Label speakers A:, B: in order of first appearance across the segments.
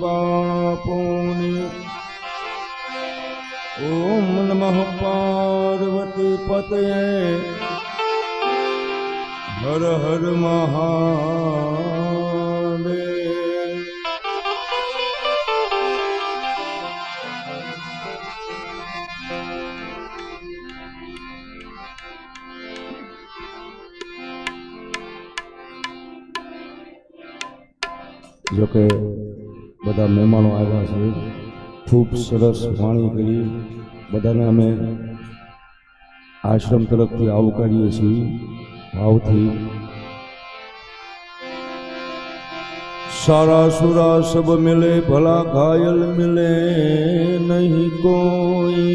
A: બાપુની ઓમ નમઃ પાર્વતી પતયે હર હર મહાદેવ। જોકે બધા મહેમાનો આવ્યા છે, ખૂબ સરસ વાણી કરી, બધાને અમે આશ્રમ તરફથી આવકારીએ છીએ ભાવથી। सारा सुरा सब मिले भला घायल मिले नहीं कोई।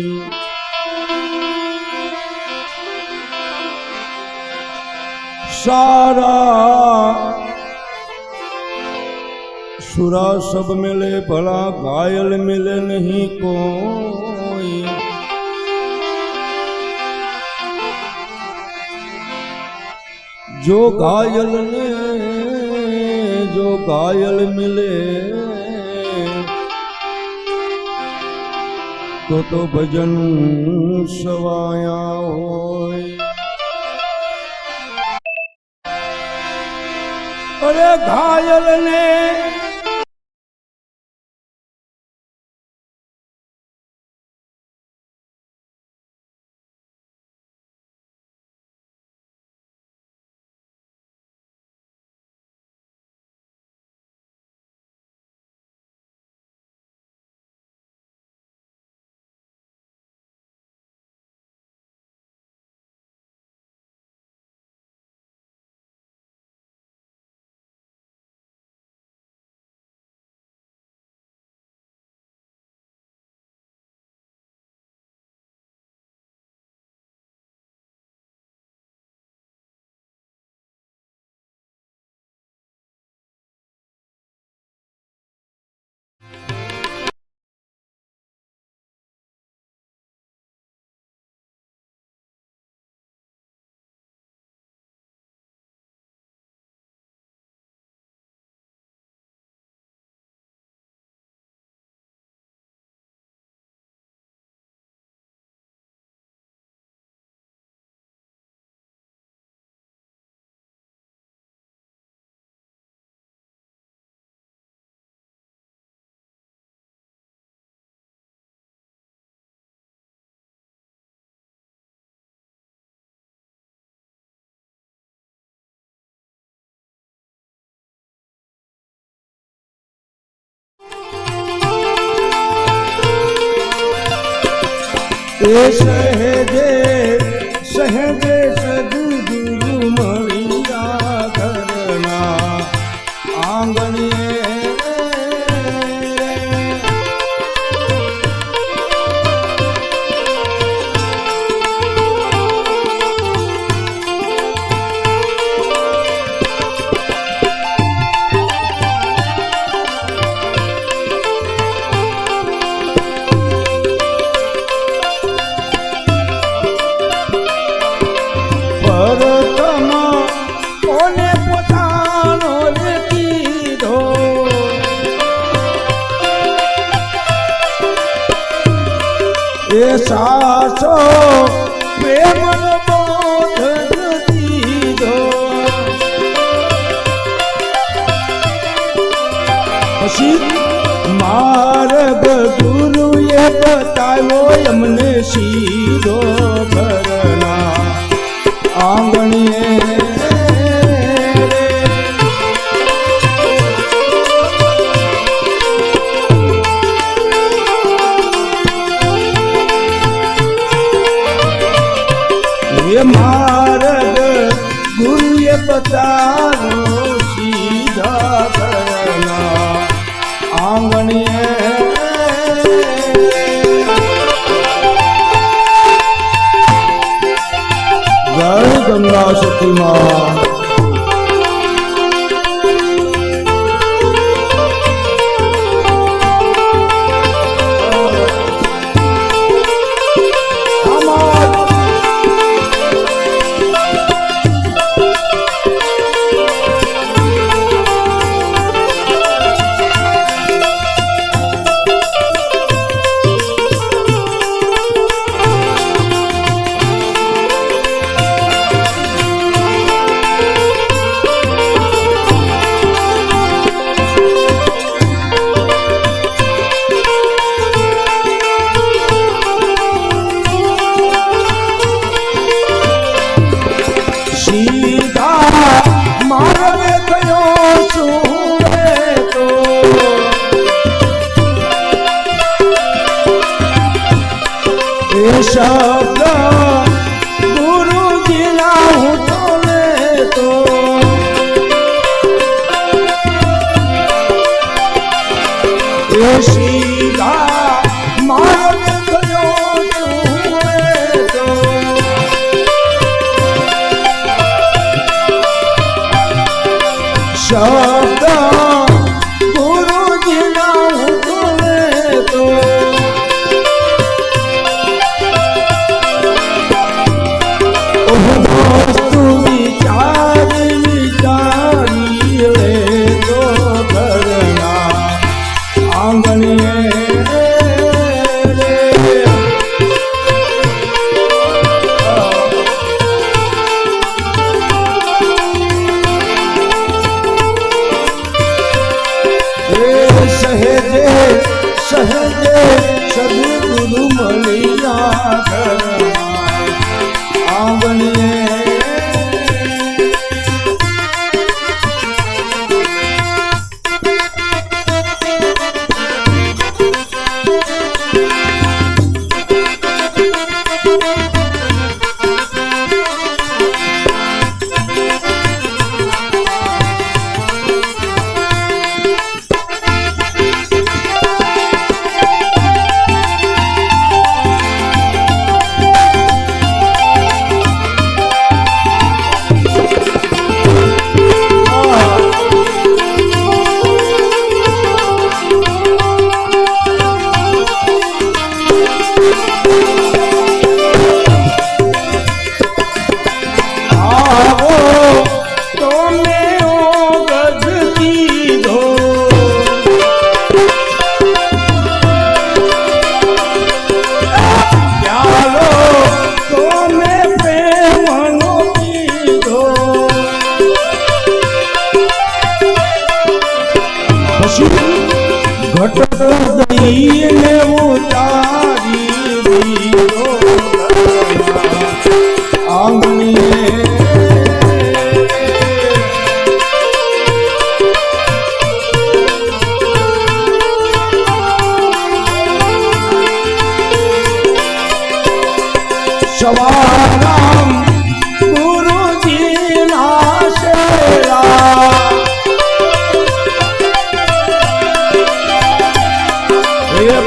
A: सारा सुरा सब मिले भला घायल मिले नहीं कोई। जो घायल ने जो घायल मिले तो भजन सवाया होय। अरे घायल ने सहजे सहजे सदगुरु मणिया घरना आंगणिए। सासो प्रेम बोध दीदो पछी मार्ग गुरु ये बतायो हमने सीधो घरना आंगणिए। मार्ग गुरु ये बतारो सीधा करना आंगणिए। जय गंगा सती माँ। શબ્દ ગુરુજીના હું તો લેતો એ સીધા માર્ગ ગયો તો શબ્દ ગુરુજીના હું તો લેતો વસ્તુ વિચારી લેતો ઘરના આંગણે સહેજે સહેજે સદગુરુ મળ્યા ઘરમાં આંગણે ઘટ દઈને ઉતારી દીધો આંગણીએ સવારામ ગુરુજીના શેરા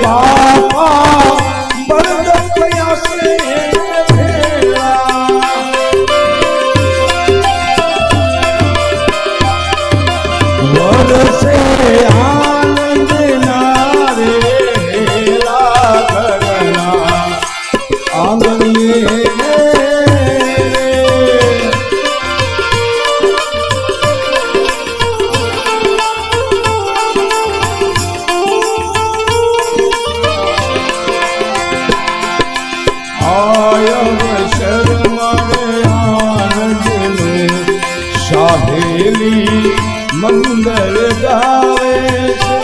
A: બાપા બળદ કયા સે વરસે આનંદ નારે ઘરના આંગણીએ સાહેલી મંગલ ગાવે છે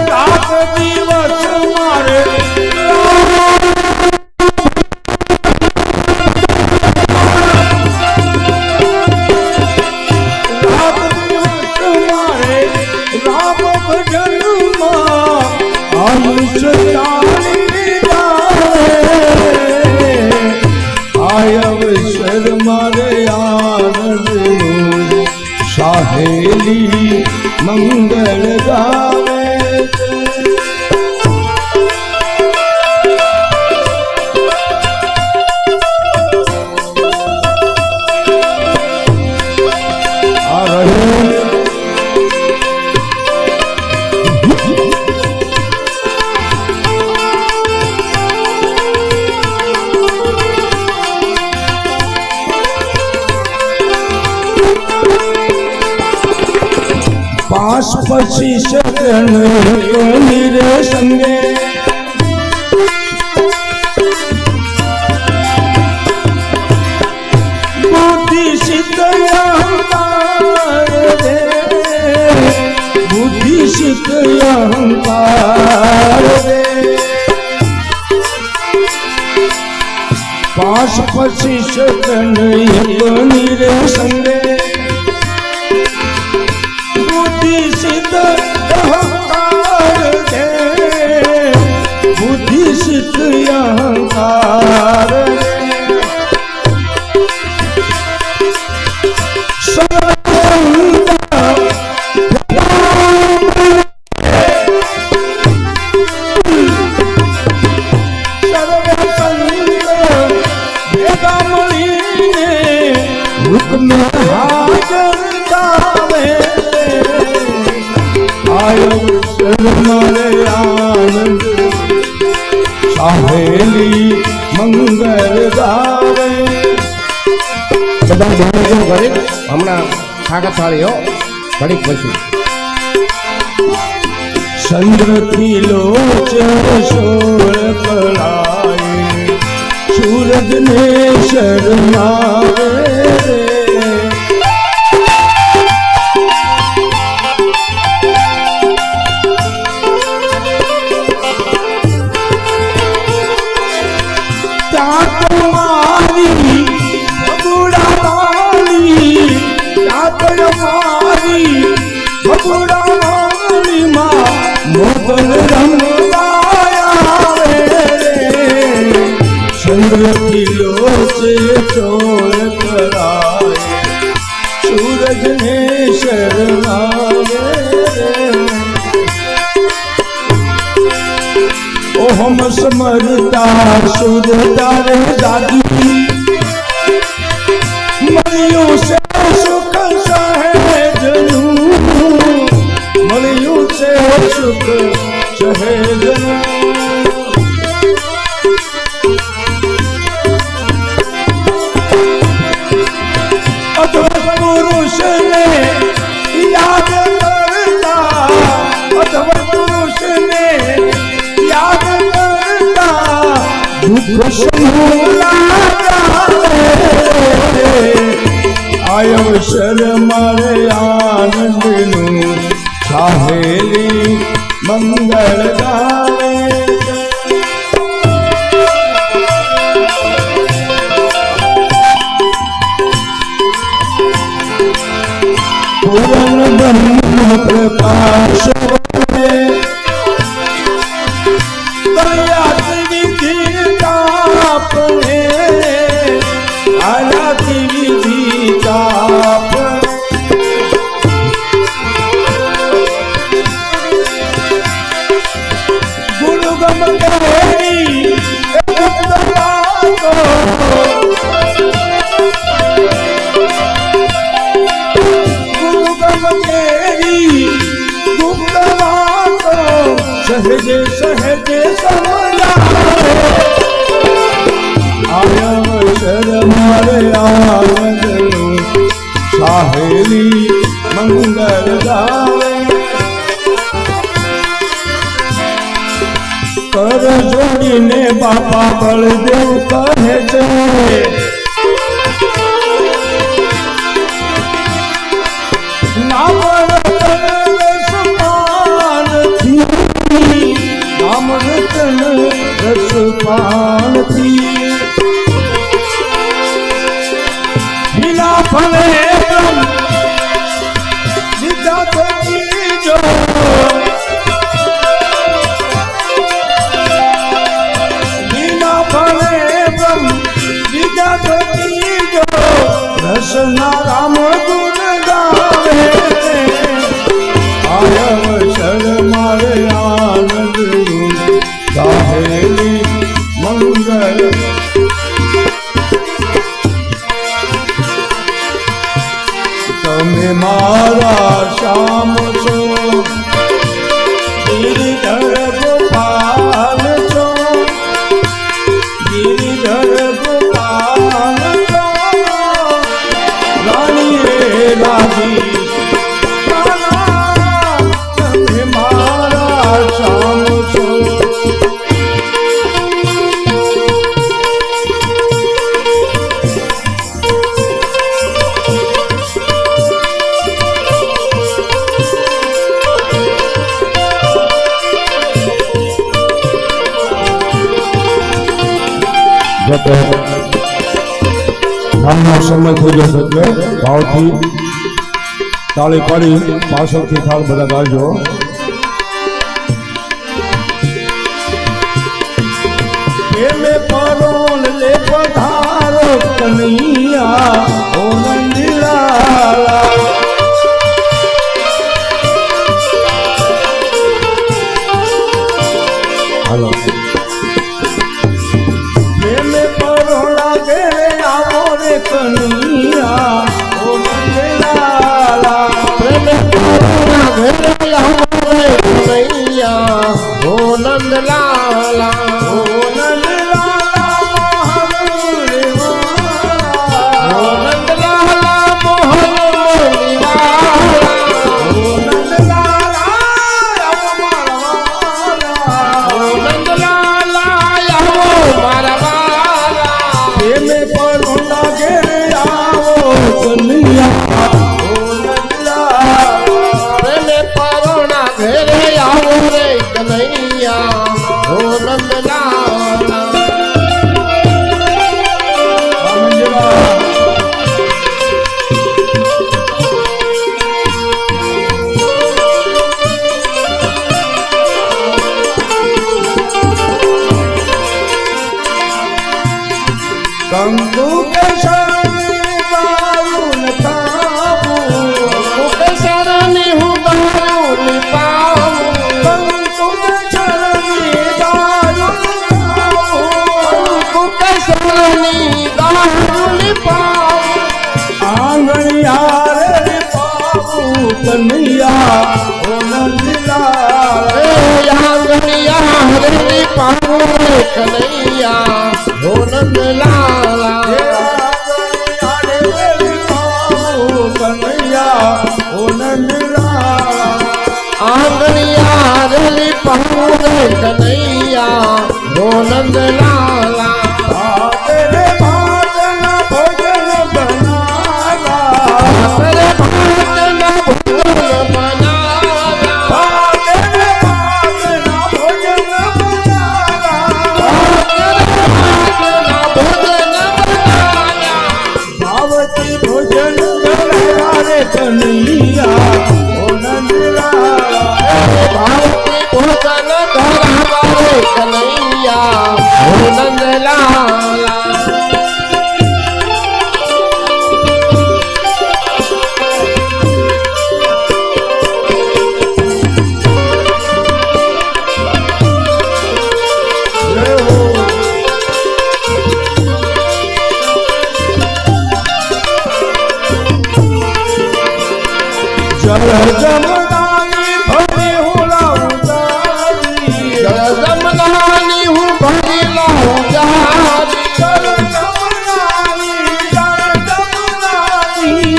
A: રાત દિવસ મારે અવસર મારે આનંદ સાહેલી મંગળ ગાવે આ રહ્યું पास पची शरण मेरे संगे बुद्धि सिद्ध अहंकार दे बुद्धि सिद्ध अहंकार दे पास पची सकन एक रे संगे बुद्धि सिद्ध अहंकार दे बुद्धि सिद्ध अहंकार મંગળ ગાવે બધા બહેનો ઘરે હમણાં સાગત થાળી હો ઘડીક પછી ચંદ્રથી લોચ સોળ કળાએ સૂરજને શરમાવે રે મોગલ રંગવાયા ચંદ્ર કિલો છે ચોળ કરાય સૂરજને શરમાવે ઓહમ સમરતા સુરતા રે દાદી મળ્યું છે સુખ સહેજનું મળ્યું છે સુખ સહેજનું અધવર પુરુષને યાદ કરતા અધવર પુરુષને યાદ કરતા દુઃખ અવસર મારે આનંદનું સાહેલી મંગળ ગાવે પૂરન બ્રહ્મ પ્રકાશ સહેજે સહેજે અવસર મારે આનંદનું સાહેલી મંગળ ગાવે કર જોડીને બાપા બળદેવ કહે છે રસપાનથી લીલા ફલે લીધા થકી જો લીલા ફલે લીધા થકી જો રસના રામ ગુણ ગાવે અવસર મારે આનંદનું સાહેલી મંગળ તમે મારા શ્યામ છો ગિરિધર ગોપાલ છો ગિરિધર ગોપાલ છો રાણી રે રાજી તમે મારા શ્યામ છો જય થાળનો સમય થઈ જશે એટલે ભાવથી તાળી પાડી પાછળથી થાળ બધા ગાળજો.
B: પ્રેમે પરોણ લે પધારો કનૈયા ઓ નંદલાલા.
A: હાલો
B: પ્રેમે પરોણા ઘેરે આવો રે કનૈયા ઓ નંદલાલા.
C: પ્રેમે પરોણા ઘેરે આવો રે કનૈયા ઓ નંદલાલા.
B: ઓ નંદલાલા મોહન
C: ઓ નંદલાલા મોહન મુરલીવાલા.
B: ઓ નંદલાલા આવો મારા
C: ઓ નંદલાલા આવો મારા વાલા.
B: પ્રેમે પરોણા ઘેરે આવો કનૈયા ઓ નંદલાલા.
C: પ્રેમે પરોણા ઘેરે આવો રે કનૈયા ઓ નંદલાલા.
B: કંકુ કે શરણે દારૂ નખાવું.
C: મુકે શરણી હું દારૂ પાઉં.
B: કંકુ કે શરણે દારૂ નખાવું.
C: મુકે શરણી દારૂ પાઉં.
B: આંગણિયા રે પાવું કનૈયા ઓ નંદલાલા.
C: એ આંગણિયા હરી પાઉં રે કનૈયા ઓ નંદલાલા.
B: આંગણિયા રે પાવું કનૈયા ઓ નંદલાલા.
C: આંગણિયા હરી પાઉં રે કનૈયા ઓ નંદલાલા.
B: તેરે ભાતના ભોજન બનાવા.
C: અરે ભાતના ભોજન બનાવ્યા.
B: તેરે ભાતના ભોજન બનાવા. ભાવતી ભોજન કરાયા રે કનૈયા ઓ નંદલાલા.
C: ભાવતી ભોજન ધરાવા રે કનૈયા ઓ નંદલાલા.
B: જળ જમનાની ભરી હુલાવું તારી.
C: જળ જમનાની હું ભરી લાવું જારી.
B: જળ જમનાની, જળ જમનાની.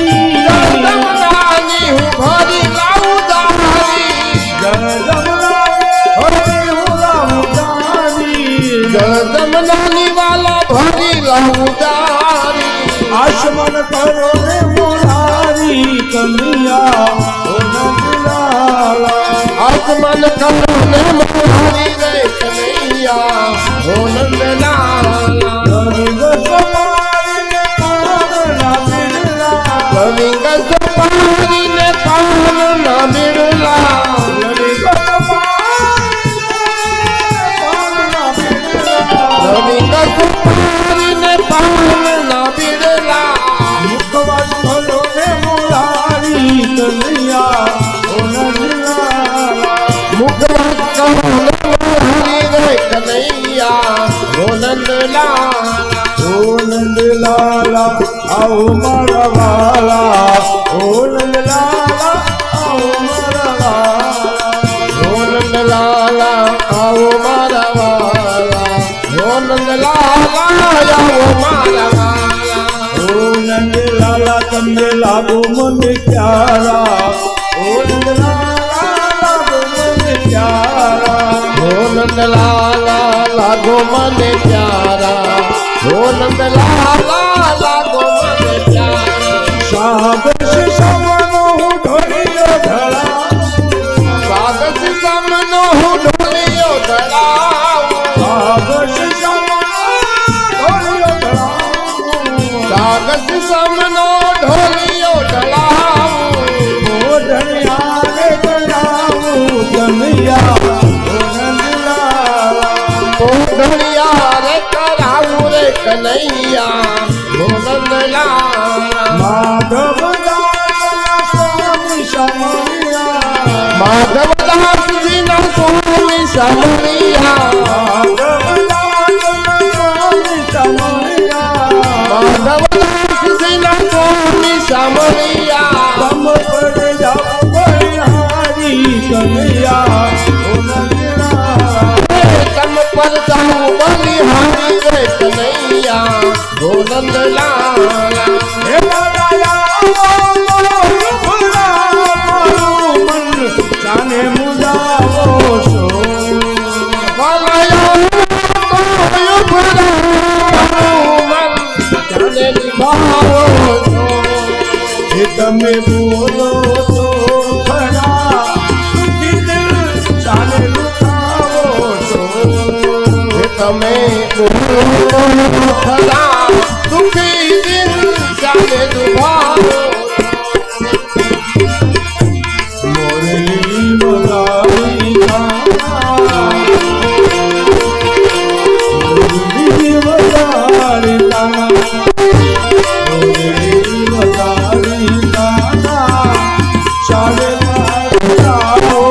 C: જળ જમનાની હું ભરી લાવું જારી.
B: જળ જમનાની ભરી હુલાવું તારી.
C: જળ જમનાની વાલા ભરી લાવું જારી.
B: આસમન કરો રે મોરારી કનૈયા ઓ નંદલાલા.
C: આસમાન કરો ને મારી રે કનૈયા ઓ નંદલાલા.
B: રવિ ગસપાઈને પારણા બિરલા.
C: રવિંગ સપારીને પાલના બિરલા.
B: રવિ ગસપાઈને પારણા બિરલા.
C: રવિંગ સપારીને પાલના બિરલા.
B: મુખવાસ ભલો ને મોરારી કનૈયા ઓ નંદલાલા.
C: મુખવાસ કરો ને મારી રે કનૈયા ઓ નંદલાલા.
B: ઓ નંદલાલા આવો મારા વાલા. ઓ નંદલાલા આવો મારા વાલા.
C: ઓ નંદલાલા આવો મારા વાલા. ઓ નંદલાલા આવો મારા વાલા.
B: ઓ નંદલાલા તમને લાગો મને પ્યારા. ઓ નંદલાલા લાગો મને પ્યારા.
C: ઓ નંદલાલા લાગો મને પ્યારા. ઓ નંદલાલા લાગો મને પ્યારા.
B: સાગર સમનો હું ઢોળિયો ધળા.
C: સાગર સમનો હું ઢોલિયો ધરાવું.
B: સાગર સમનો ઢોળિયો ધળા.
C: સાગર કનૈયા ગોલંદલા
B: માધવ દાસ સ્વામી સમરિયા
C: માધવદાસ જીના સ્વામી સમરિયા
B: માધવ દાસ સ્વામી સમરિયા
C: માધવદાસ જીના સ્વામી સમરિયા
B: તમ પર જાઓ બલિહારી કનૈયા
C: તમ પર જાઉં બલિહારી રે કનૈયા ગોલંદલા
B: હે બાલાયા મારું મન જાને મુજાવો છો હે તમે બોલો તો ખરા દિલ જાને લુકાવો છો
C: તમે બોલો ખરા દુખી દિલ જાને દુભાવો
B: મોરલી વગાડી તારા મોરલી વગાડી તારા મોરલી વગાડી તારા ચાલે જાઓ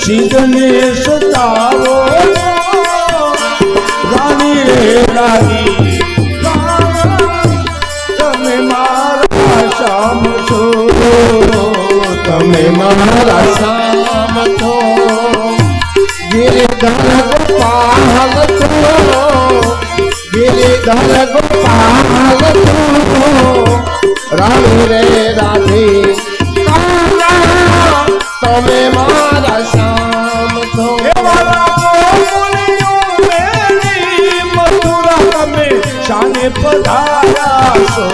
B: સિદ્ધને સતાવો રાણી રે રાણી તમે મારા શ્યામ છો
C: તમે મારા શામ છો ગિરિધર ગોપાલ છો ગિરિધર ગોપાલ છો રાણી રે રાધે તમે મારા શામ છો
B: મથુરા તમે શાને પધાર્યા છો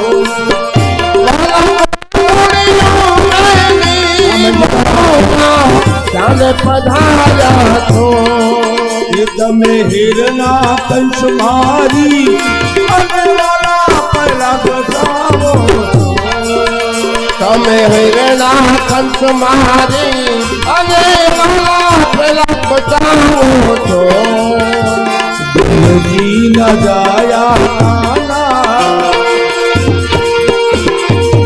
C: ચાલે પધાર્યા છો
B: એ તમે હિરના કંસ મારી અને વાલા પહેલા બતાવો
C: તમે હિરણા કંસ મારી અને મારા પેલા બચાવો છો
B: દિલજી ન જાયા કાના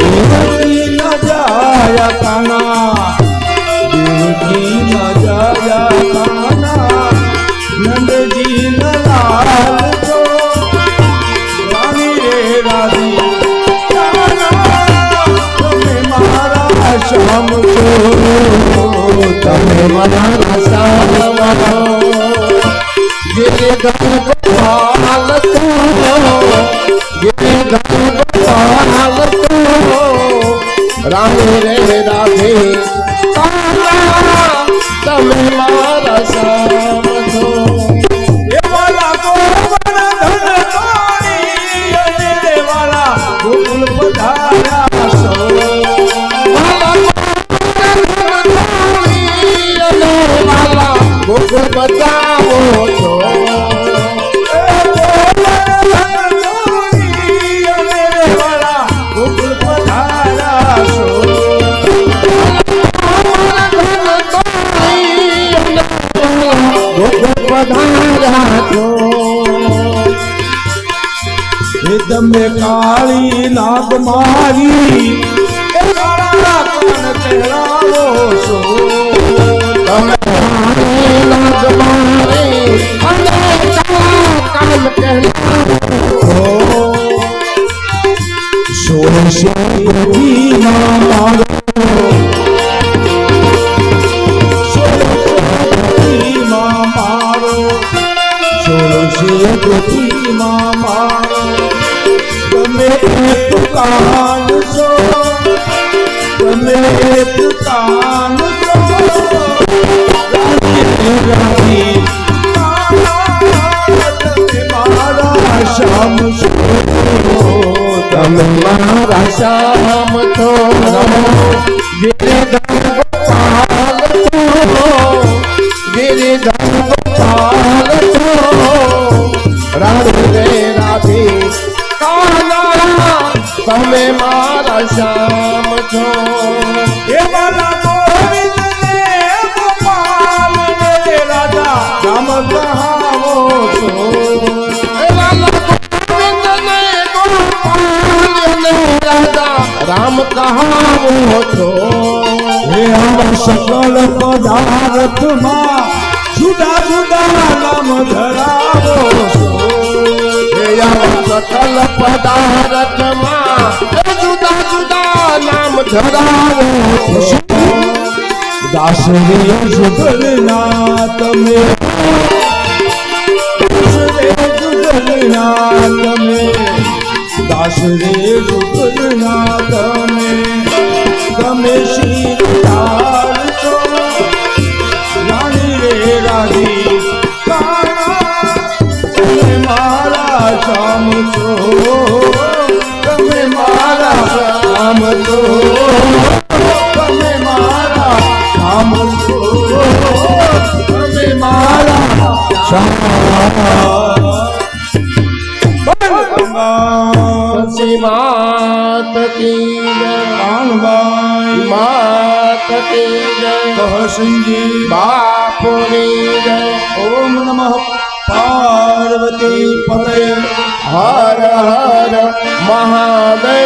B: દિલજી ન જાયા કાના દિલજી ન જાયા કાના નંદજી ન લાલ જો રાણી રે રાધી તમે મારા શ્યામ છો
C: તમે મારા શામ છો ગિરિધર ગોપાલ છો ગિરિધર ગોપાલ છો રાણી રે રાધે તમે મારા શામ છો
B: વાલા ગોવર્ધન ધોરી અને વાલા ગોકુલ પધાર્યા છો
C: ગોકુળ બચાવો છો
B: ગોકુલ પધાર્યા છો
C: ગોકુળ પધાર્યા છો
B: એ તમે કાળી નાગ મારી એ કાળા કાન કહેલાવો છો
C: તમે નાગ મારી અને કામ કહેલાવો
B: સોરસીમાં મારો સોરસીમાં મારો સોરસીમાં મારો તમે એક કાન છો તમે એક કાન છો રાધી તમે મારા શ્યામ છો
C: તમે મારા શામ છો ગિરિધર ગોપાલ છો ગિરિધર ગોપાલ છો રાધે રે રાધે તમે મારા શામ છો
B: એ વાલા ગોવિંદ ને ગોપાલ ને રાજા રામ કહાવો છો
C: એવા કહાવો છો
B: હે આવા સકલ પદાર્થમાં જુદા જુદા નામ ધરાવો છો
C: હે આવા સકલ પદાર્થમાં જુદા જુદા નામ ધરાવો છો
B: દાસ રે જુગલના તમે દાસ રે જુગલના તમે તમે શીરદાર છો રાણી રે રાધી તમે મારા શ્યામ છો તમે મારા શ્યામ છો તમે મારા શ્યામ છો તમે મારા
C: સચી માત કી જય
B: કાનબાઈ
C: માત કી જય
B: કહસનજી
C: બાપુની જય
B: ઓમ નમઃ પાર્વતી પતય
C: હર હર મહાદેવ